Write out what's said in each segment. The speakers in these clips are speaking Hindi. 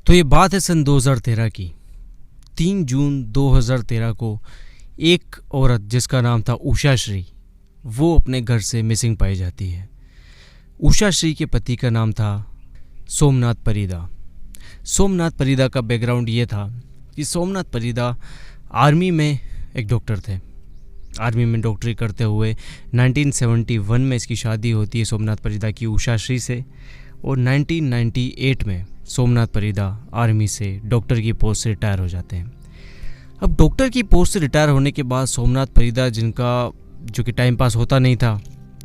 तो ये बात है सन 2013 की। 3 जून 2013 को एक औरत जिसका नाम था उषा श्री, वो अपने घर से मिसिंग पाई जाती है। उषा श्री के पति का नाम था सोमनाथ परिदा। सोमनाथ परिदा का बैकग्राउंड ये था कि सोमनाथ परिदा आर्मी में एक डॉक्टर थे। आर्मी में डॉक्टरी करते हुए 1971 में इसकी शादी होती है सोमनाथ परिदा की उषा श्री से, और 1998 में सोमनाथ परिदा आर्मी से डॉक्टर की पोस्ट से रिटायर हो जाते हैं। अब डॉक्टर की पोस्ट से रिटायर होने के बाद सोमनाथ परिदा, जिनका जो कि टाइम पास होता नहीं था,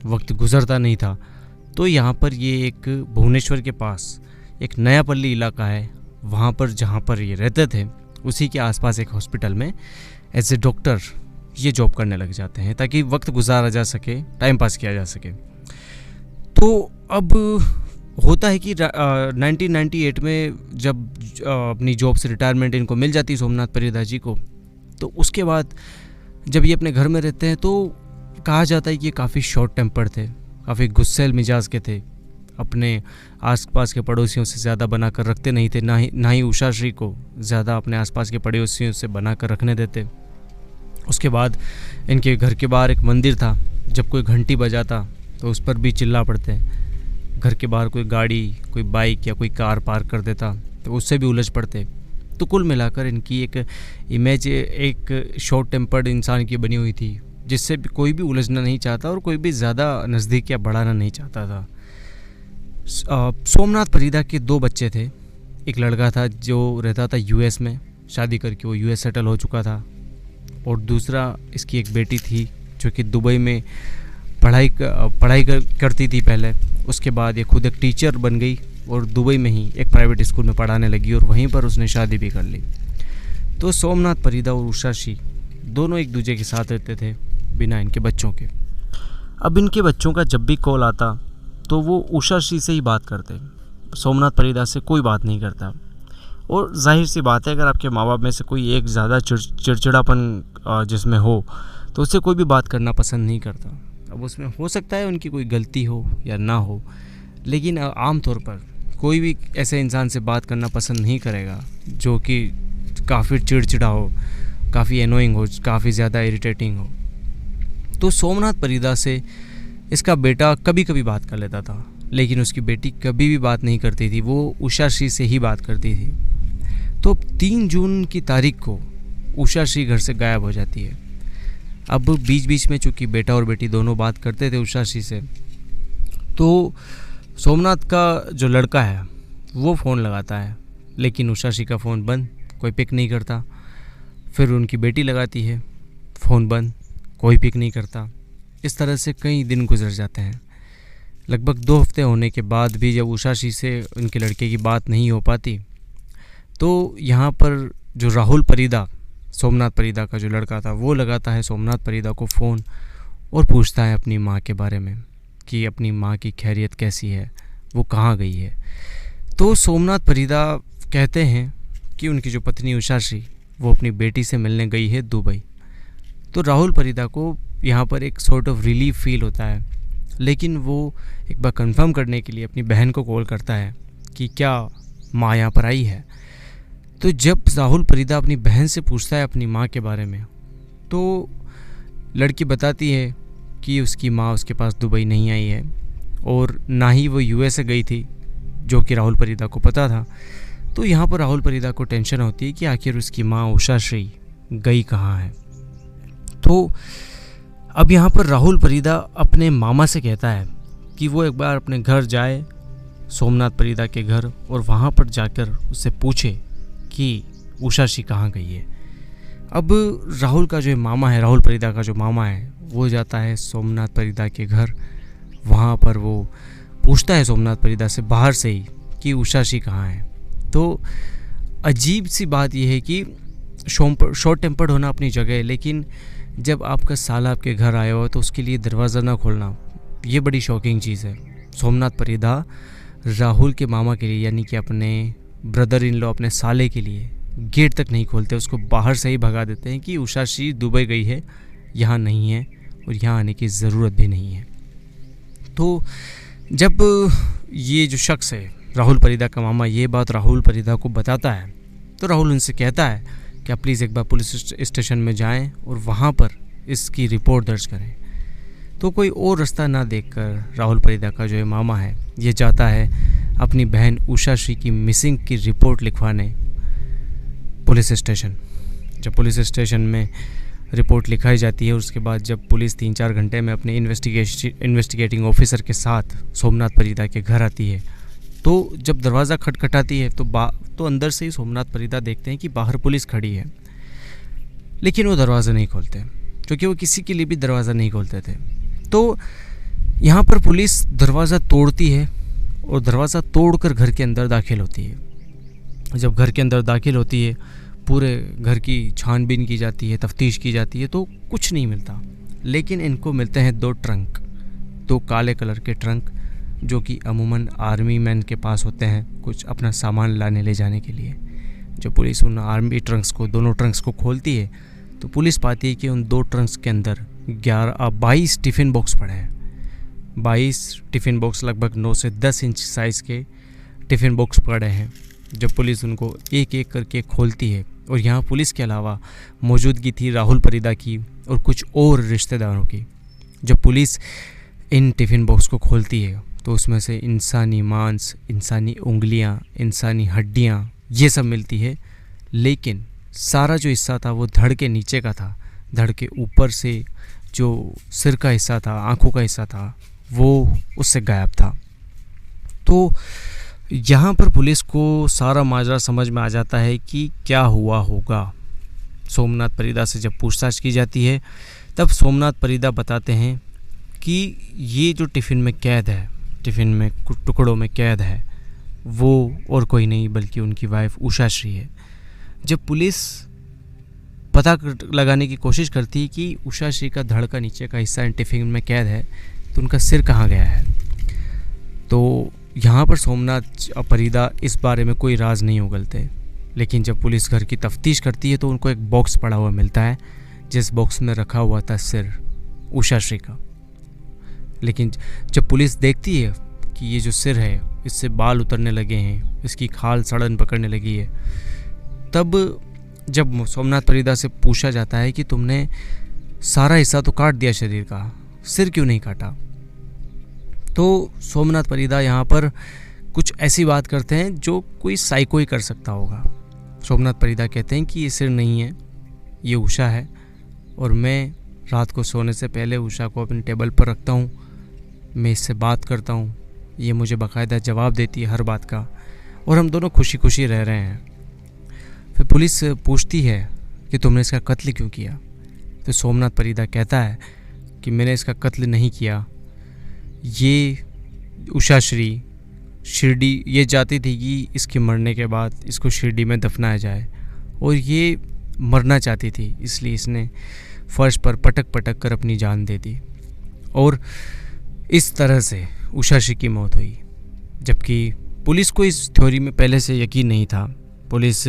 वक्त गुजरता नहीं था, तो यहाँ पर ये एक भुवनेश्वर के पास एक नयापल्ली इलाका है, वहाँ पर जहाँ पर ये रहते थे उसी के आसपास एक हॉस्पिटल में एज ए डॉक्टर ये जॉब करने लग जाते हैं ताकि वक्त गुजारा जा सके, टाइम पास किया जा सके। तो अब होता है कि 1998 में जब अपनी जॉब से रिटायरमेंट इनको मिल जाती है सोमनाथ परिदा जी को, तो उसके बाद जब ये अपने घर में रहते हैं तो कहा जाता है कि ये काफ़ी शॉर्ट टेम्पर्ड थे, काफ़ी गुस्सैल मिजाज के थे, अपने आसपास के पड़ोसियों से ज़्यादा बना कर रखते नहीं थे, ना ही उषा श्री को ज़्यादा अपने आसपास के पड़ोसियों से बना कर रखने देते। उसके बाद इनके घर के बाहर एक मंदिर था, जब कोई घंटी बजाता तो उस पर भी चिल्ला पड़ते। घर के बाहर कोई गाड़ी, कोई बाइक या कोई कार पार्क कर देता तो उससे भी उलझ पड़ते। तो कुल मिलाकर इनकी एक इमेज एक शॉर्ट टेम्पर्ड इंसान की बनी हुई थी, जिससे भी कोई भी उलझना नहीं चाहता और कोई भी ज़्यादा नज़दीक या बढ़ाना नहीं चाहता था। सोमनाथ परिदा के 2 बच्चे थे। एक लड़का था जो रहता था यूएस में, शादी करके वो यूएस सेटल हो चुका था, और दूसरा इसकी एक बेटी थी जो कि दुबई में पढ़ाई करती थी पहले। उसके बाद ये खुद एक टीचर बन गई और दुबई में ही एक प्राइवेट स्कूल में पढ़ाने लगी, और वहीं पर उसने शादी भी कर ली। तो सोमनाथ परिदा और उषा श्री दोनों एक दूसरे के साथ रहते थे बिना इनके बच्चों के। अब इनके बच्चों का जब भी कॉल आता तो वो उषा श्री से ही बात करते, सोमनाथ परिदा से कोई बात नहीं करता। और जाहिर सी बात है, अगर आपके माँ बाप में से कोई एक ज़्यादा चिड़चिड़ापन जिसमें हो तो उससे कोई भी बात करना पसंद नहीं करता। अब उसमें हो सकता है उनकी कोई गलती हो या ना हो, लेकिन आम तौर पर कोई भी ऐसे इंसान से बात करना पसंद नहीं करेगा जो कि काफ़ी चिड़चिड़ा हो, काफ़ी एनोइंग हो, काफ़ी ज़्यादा इरिटेटिंग हो। तो सोमनाथ परिदा से इसका बेटा कभी कभी बात कर लेता था, लेकिन उसकी बेटी कभी भी बात नहीं करती थी, वो उषा श्री से ही बात करती थी। तो 3 जून की तारीख को उषा श्री घर से गायब हो जाती है। अब बीच बीच में चूँकि बेटा और बेटी दोनों बात करते थे उषा श्री से, तो सोमनाथ का जो लड़का है वो फ़ोन लगाता है, लेकिन उषा श्री का फ़ोन बंद, कोई पिक नहीं करता। फिर उनकी बेटी लगाती है, फ़ोन बंद, कोई पिक नहीं करता। इस तरह से कई दिन गुजर जाते हैं। लगभग 2 हफ्ते होने के बाद भी जब उषा श्री से उनके लड़के की बात नहीं हो पाती, तो यहाँ पर जो राहुल परिदा, सोमनाथ परिदा का जो लड़का था, वो लगाता है सोमनाथ परिदा को फ़ोन और पूछता है अपनी माँ के बारे में कि अपनी माँ की खैरियत कैसी है, वो कहाँ गई है। तो सोमनाथ परिदा कहते हैं कि उनकी जो पत्नी उषा श्री वो अपनी बेटी से मिलने गई है दुबई। तो राहुल परिदा को यहाँ पर एक सॉर्ट ऑफ रिलीफ फील होता है, लेकिन वो एक बार कंफर्म करने के लिए अपनी बहन को कॉल करता है कि क्या माँ यहाँ पर आई है। तो जब राहुल परिदा अपनी बहन से पूछता है अपनी माँ के बारे में, तो लड़की बताती है कि उसकी माँ उसके पास दुबई नहीं आई है, और ना ही वो यूएस से गई थी, जो कि राहुल परिदा को पता था। तो यहाँ पर राहुल परिदा को टेंशन होती है कि आखिर उसकी माँ उषा श्री गई कहाँ है। तो अब यहाँ पर राहुल परिदा अपने मामा से कहता है कि वो एक बार अपने घर जाए, सोमनाथ परिदा के घर, और वहाँ पर जाकर उससे पूछे कि उषा श्री कहाँ गई है। अब राहुल का जो मामा है, राहुल परिदा का जो मामा है, वो जाता है सोमनाथ परिदा के घर। वहाँ पर वो पूछता है सोमनाथ परिदा से बाहर से ही कि उषा श्री कहाँ है। तो अजीब सी बात यह है कि शॉर्ट टेम्पर्ड होना अपनी जगह है, लेकिन जब आपका साला आपके घर आया हो तो उसके लिए दरवाज़ा ना खोलना, ये बड़ी शॉकिंग चीज़ है। सोमनाथ परिदा राहुल के मामा के लिए, यानी कि अपने ब्रदर इन लॉ, अपने साले के लिए गेट तक नहीं खोलते, उसको बाहर से ही भगा देते हैं कि उषा श्री दुबई गई है, यहाँ नहीं है और यहाँ आने की ज़रूरत भी नहीं है। तो जब ये जो शख्स है राहुल परिदा का मामा ये बात राहुल परिदा को बताता है तो राहुल उनसे कहता है कि आप प्लीज़ एक बार पुलिस स्टेशन में जाएं और वहाँ पर इसकी रिपोर्ट दर्ज करें। तो कोई और रास्ता ना देखकर राहुल परिदा का जो मामा है ये जाता है अपनी बहन उषा श्री की मिसिंग की रिपोर्ट लिखवाने पुलिस स्टेशन। जब पुलिस स्टेशन में रिपोर्ट लिखाई जाती है, उसके बाद जब पुलिस 3-4 घंटे में अपने इन्वेस्टिगेटिंग ऑफिसर के साथ सोमनाथ परिदा के घर आती है, तो जब दरवाज़ा खटखटाती है तो अंदर से ही सोमनाथ परिदा देखते हैं कि बाहर पुलिस खड़ी है, लेकिन वो दरवाज़ा नहीं खोलते क्योंकि वो किसी के लिए भी दरवाज़ा नहीं खोलते थे। तो यहाँ पर पुलिस दरवाज़ा तोड़ती है और दरवाज़ा तोड़कर घर के अंदर दाखिल होती है। जब घर के अंदर दाखिल होती है, पूरे घर की छानबीन की जाती है, तफ्तीश की जाती है, तो कुछ नहीं मिलता। लेकिन इनको मिलते हैं 2 ट्रंक, 2 काले कलर के ट्रंक जो कि अमूमन आर्मी मैन के पास होते हैं कुछ अपना सामान लाने ले जाने के लिए। जब पुलिस उन आर्मी ट्रंक्स को, दोनों ट्रंक्स को खोलती है तो पुलिस पाती है कि उन 2 ट्रंक्स के अंदर 22 टिफ़िन बॉक्स पड़े हैं। 22 टिफ़िन बॉक्स, लगभग 9 से 10 इंच साइज़ के टिफ़िन बॉक्स पड़े हैं। जब पुलिस उनको एक एक करके खोलती है, और यहाँ पुलिस के अलावा मौजूदगी थी राहुल परिदा की और कुछ और रिश्तेदारों की। जब पुलिस इन टिफ़िन बॉक्स को खोलती है तो उसमें से इंसानी मांस, इंसानी उंगलियां, इंसानी हड्डियां ये सब मिलती है। लेकिन सारा जो हिस्सा था वो धड़ के नीचे का था। धड़ के ऊपर से जो सिर का हिस्सा था, आँखों का हिस्सा था, वो उससे गायब था। तो यहाँ पर पुलिस को सारा माजरा समझ में आ जाता है कि क्या हुआ होगा। सोमनाथ परिदा से जब पूछताछ की जाती है तब सोमनाथ परिदा बताते हैं कि ये जो टिफ़िन में कैद है, टिफ़िन में टुकड़ों में कैद है, वो और कोई नहीं बल्कि उनकी वाइफ उषा श्री है। जब पुलिस पता लगाने की कोशिश करती है कि उषा श्री का धड़ का नीचे का हिस्सा टिफ़िन में कैद है तो उनका सिर कहाँ गया है, तो यहाँ पर सोमनाथ परिदा इस बारे में कोई राज नहीं उगलते। लेकिन जब पुलिस घर की तफ्तीश करती है तो उनको एक बॉक्स पड़ा हुआ मिलता है जिस बॉक्स में रखा हुआ था सिर उषा श्री का। लेकिन जब पुलिस देखती है कि ये जो सिर है इससे बाल उतरने लगे हैं, इसकी खाल सड़न पकड़ने लगी है, तब जब सोमनाथ परिदा से पूछा जाता है कि तुमने सारा हिस्सा तो काट दिया शरीर का, सिर क्यों नहीं काटा, तो सोमनाथ परिदा यहाँ पर कुछ ऐसी बात करते हैं जो कोई साइको ही कर सकता होगा। सोमनाथ परिदा कहते हैं कि ये सिर नहीं है, ये उषा है, और मैं रात को सोने से पहले उषा को अपने टेबल पर रखता हूँ, मैं इससे बात करता हूँ, ये मुझे बाकायदा जवाब देती है हर बात का, और हम दोनों खुशी खुशी रह रहे हैं। फिर पुलिस पूछती है कि तुमने इसका कत्ल क्यों किया, तो सोमनाथ परिदा कहता है कि मैंने इसका कत्ल नहीं किया, ये उषा श्री शिरडी ये चाहती थी कि इसके मरने के बाद इसको शिरडी में दफनाया जाए, और ये मरना चाहती थी, इसलिए इसने फर्श पर पटक पटक कर अपनी जान दे दी, और इस तरह से उषा श्री की मौत हुई। जबकि पुलिस को इस थ्योरी में पहले से यकीन नहीं था। पुलिस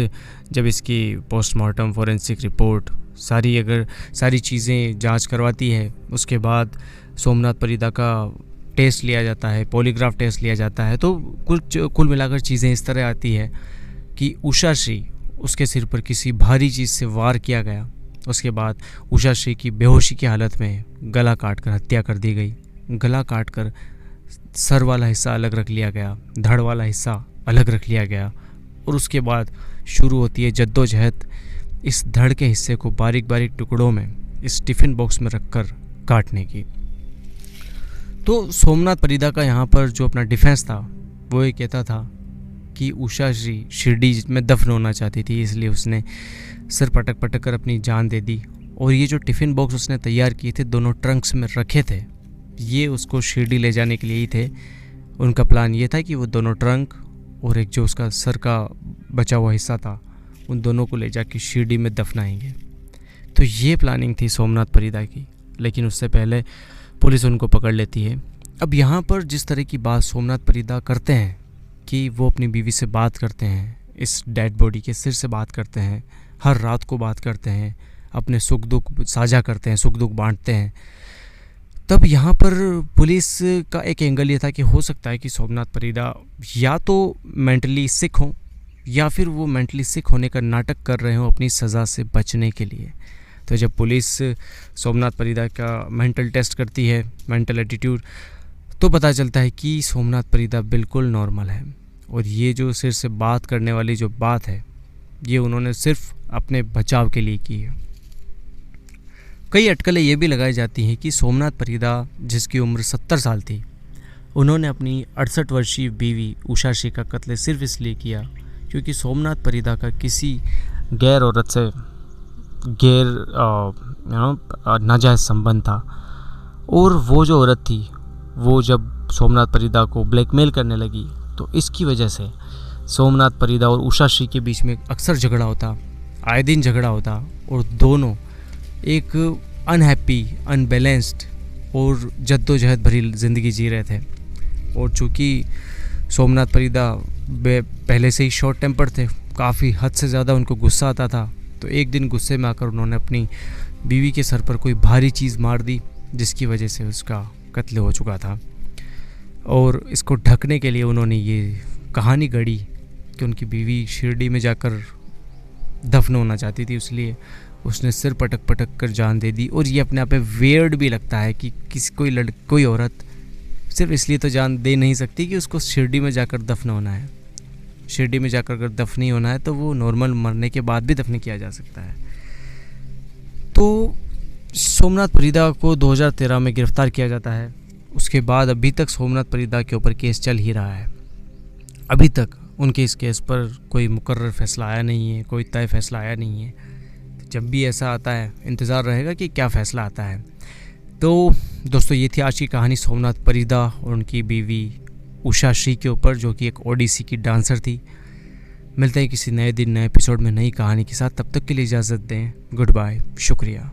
जब इसकी पोस्टमार्टम, फॉरेंसिक रिपोर्ट, सारी चीज़ें जांच करवाती है, उसके बाद सोमनाथ परिदा का टेस्ट लिया जाता है, पॉलीग्राफ टेस्ट लिया जाता है, तो कुल मिलाकर चीज़ें इस तरह आती है कि उषा श्री, उसके सिर पर किसी भारी चीज़ से वार किया गया। उसके बाद उषा श्री की बेहोशी की हालत में गला काटकर हत्या कर दी गई। गला काटकर सर वाला हिस्सा अलग रख लिया गया, धड़ वाला हिस्सा अलग रख लिया गया, और उसके बाद शुरू होती है जद्दोजहद इस धड़ के हिस्से को बारीक बारीक टुकड़ों में इस टिफ़िन बॉक्स में रखकर काटने की। तो सोमनाथ परिदा का यहाँ पर जो अपना डिफेंस था वो ये कहता था कि उषा श्री शिरडी में दफन होना चाहती थी, इसलिए उसने सिर पटक पटक कर अपनी जान दे दी, और ये जो टिफ़िन बॉक्स उसने तैयार किए थे, दोनों ट्रंक्स में रखे थे, ये उसको शिरडी ले जाने के लिए ही थे। उनका प्लान ये था कि वो दोनों ट्रंक और एक जो उसका सर का बचा हुआ हिस्सा था, उन दोनों को ले जाके शिरडी में दफनाएंगे। तो ये प्लानिंग थी सोमनाथ परिदा की, लेकिन उससे पहले पुलिस उनको पकड़ लेती है। अब यहाँ पर जिस तरह की बात सोमनाथ परिदा करते हैं कि वो अपनी बीवी से बात करते हैं, इस डेड बॉडी के सिर से बात करते हैं, हर रात को बात करते हैं, अपने सुख दुख साझा करते हैं, सुख दुख बांटते हैं, तब यहाँ पर पुलिस का एक एंगल ये था कि हो सकता है कि सोमनाथ परिदा या तो मेंटली सिक हों या फिर वो मेंटली सिक होने का नाटक कर रहे हों अपनी सज़ा से बचने के लिए। तो जब पुलिस सोमनाथ परिदा का मेंटल टेस्ट करती है, मेंटल एटीट्यूड, तो पता चलता है कि सोमनाथ परिदा बिल्कुल नॉर्मल है। और ये जो सिर से बात करने वाली जो बात है, ये उन्होंने सिर्फ अपने बचाव के लिए की है। कई अटकलें ये भी लगाई जाती हैं कि सोमनाथ परिदा, जिसकी उम्र 70 साल थी, उन्होंने अपनी 68 वर्षीय बीवी उषा शी का कत्ल सिर्फ इसलिए किया क्योंकि सोमनाथ परिदा का किसी गैर औरत से नाजायज़ संबंध था। और वो जो औरत थी, वो जब सोमनाथ परिदा को ब्लैकमेल करने लगी, तो इसकी वजह से सोमनाथ परिदा और उषा शी के बीच में अक्सर झगड़ा होता, आए दिन झगड़ा होता, और दोनों एक अनहैप्पी, अनबैलेंस्ड और जद्दोजहद भरी ज़िंदगी जी रहे थे। और चूँकि सोमनाथ परिदा पहले से ही शॉर्ट टेम्पर थे, काफ़ी हद से ज़्यादा उनको गुस्सा आता था, तो एक दिन गुस्से में आकर उन्होंने अपनी बीवी के सर पर कोई भारी चीज़ मार दी, जिसकी वजह से उसका कत्ल हो चुका था। और इसको ढकने के लिए उन्होंने ये कहानी गढ़ी कि उनकी बीवी शिरडी में जाकर दफन होना चाहती थी, इसलिए उसने सिर पटक पटक कर जान दे दी। और ये अपने आप में वियर्ड भी लगता है कि कोई औरत सिर्फ इसलिए तो जान दे नहीं सकती कि उसको शिरडी में जाकर दफन होना है। शिरडी में जाकर अगर दफनी होना है तो वो नॉर्मल मरने के बाद भी दफन किया जा सकता है। तो सोमनाथ परिदा को 2013 में गिरफ्तार किया जाता है। उसके बाद अभी तक सोमनाथ परिदा के ऊपर केस चल ही रहा है। अभी तक उनके इस केस पर कोई मुकर्रर फैसला आया नहीं है, कोई तय फैसला आया नहीं है। जब भी ऐसा आता है, इंतज़ार रहेगा कि क्या फ़ैसला आता है। तो दोस्तों, ये थी आज की कहानी सोमनाथ परिदा और उनकी बीवी उषा शी के ऊपर, जो कि एक ओडिसी की डांसर थी। मिलते हैं किसी नए दिन, नए एपिसोड में, नई कहानी के साथ। तब तक के लिए इजाज़त दें। गुड बाय, शुक्रिया।